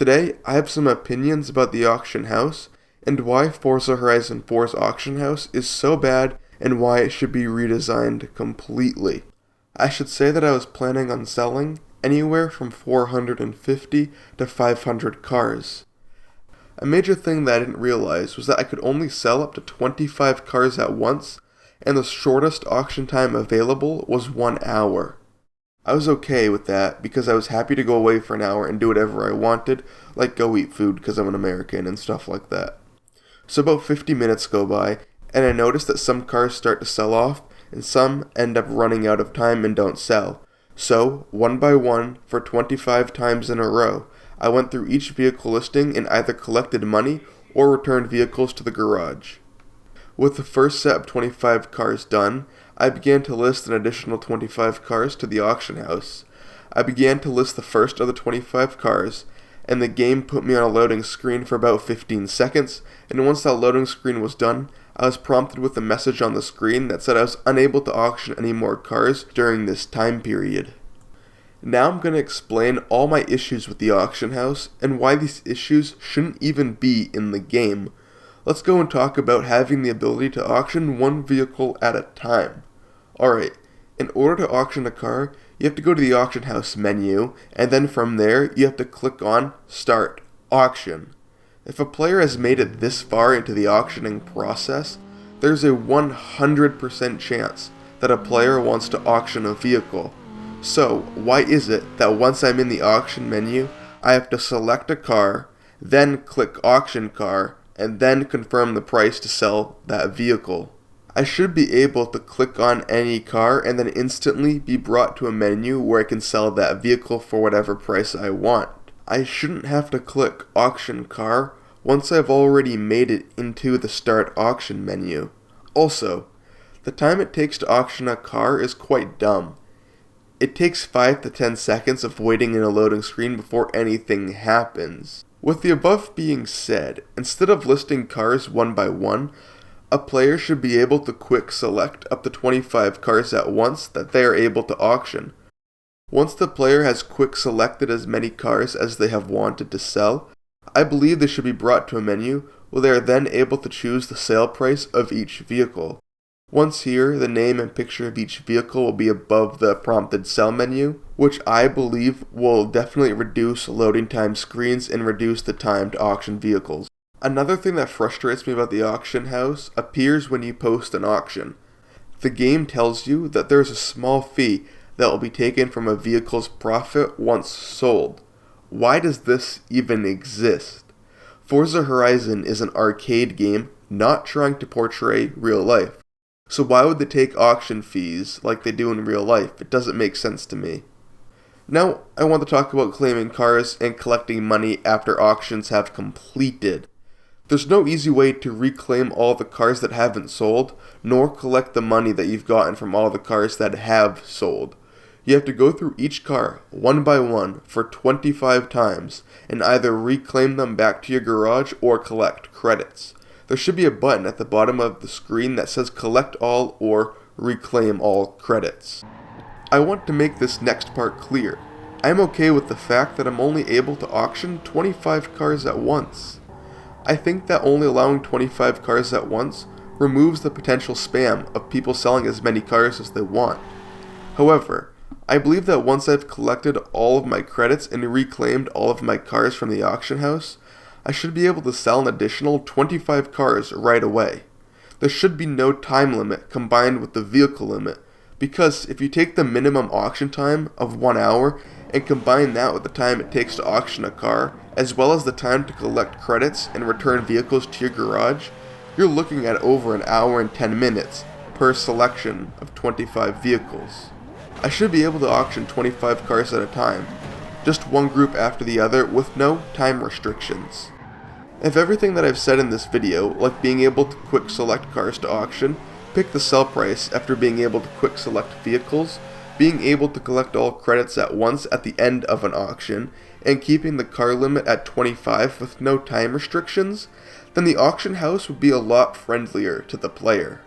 Today, I have some opinions about the auction house, and why Forza Horizon 4's auction house is so bad and why it should be redesigned completely. I should say that I was planning on selling anywhere from 450 to 500 cars. A major thing that I didn't realize was that I could only sell up to 25 cars at once, and the shortest auction time available was 1 hour. I was okay with that because I was happy to go away for an hour and do whatever I wanted, like go eat food because I'm an American and stuff like that. So about 50 minutes go by, and I noticed that some cars start to sell off, and some end up running out of time and don't sell. So, one by one, for 25 times in a row, I went through each vehicle listing and either collected money or returned vehicles to the garage. With the first set of 25 cars done, I began to list an additional 25 cars to the auction house. I began to list the first of the 25 cars, and the game put me on a loading screen for about 15 seconds, and once that loading screen was done, I was prompted with a message on the screen that said I was unable to auction any more cars during this time period. Now I'm going to explain all my issues with the auction house, and why these issues shouldn't even be in the game. Let's go and talk about having the ability to auction one vehicle at a time. Alright, in order to auction a car, you have to go to the auction house menu, and then from there, you have to click on Start Auction. If a player has made it this far into the auctioning process, there's a 100% chance that a player wants to auction a vehicle. So, why is it that once I'm in the auction menu, I have to select a car, then click Auction Car, and then confirm the price to sell that vehicle? I should be able to click on any car and then instantly be brought to a menu where I can sell that vehicle for whatever price I want. I shouldn't have to click Auction Car once I've already made it into the Start Auction menu. Also, the time it takes to auction a car is quite dumb. It takes 5 to 10 seconds of waiting in a loading screen before anything happens. With the above being said, instead of listing cars one by one, a player should be able to quick select up to 25 cars at once that they are able to auction. Once the player has quick selected as many cars as they have wanted to sell, I believe they should be brought to a menu where they are then able to choose the sale price of each vehicle. Once here, the name and picture of each vehicle will be above the prompted sell menu, which I believe will definitely reduce loading time screens and reduce the time to auction vehicles. Another thing that frustrates me about the auction house appears when you post an auction. The game tells you that there is a small fee that will be taken from a vehicle's profit once sold. Why does this even exist? Forza Horizon is an arcade game not trying to portray real life. So why would they take auction fees like they do in real life? It doesn't make sense to me. Now, I want to talk about claiming cars and collecting money after auctions have completed. There's no easy way to reclaim all the cars that haven't sold, nor collect the money that you've gotten from all the cars that have sold. You have to go through each car, one by one, for 25 times, and either reclaim them back to your garage or collect credits. There should be a button at the bottom of the screen that says Collect All or Reclaim All Credits. I want to make this next part clear. I'm okay with the fact that I'm only able to auction 25 cars at once. I think that only allowing 25 cars at once removes the potential spam of people selling as many cars as they want. However, I believe that once I've collected all of my credits and reclaimed all of my cars from the auction house, I should be able to sell an additional 25 cars right away. There should be no time limit combined with the vehicle limit, because if you take the minimum auction time of 1 hour and combine that with the time it takes to auction a car, as well as the time to collect credits and return vehicles to your garage, you're looking at over an hour and 10 minutes per selection of 25 vehicles. I should be able to auction 25 cars at a time, just one group after the other with no time restrictions. If everything that I've said in this video, like being able to quick select cars to auction, pick the sell price after being able to quick select vehicles, being able to collect all credits at once at the end of an auction, and keeping the car limit at 25 with no time restrictions, then the auction house would be a lot friendlier to the player.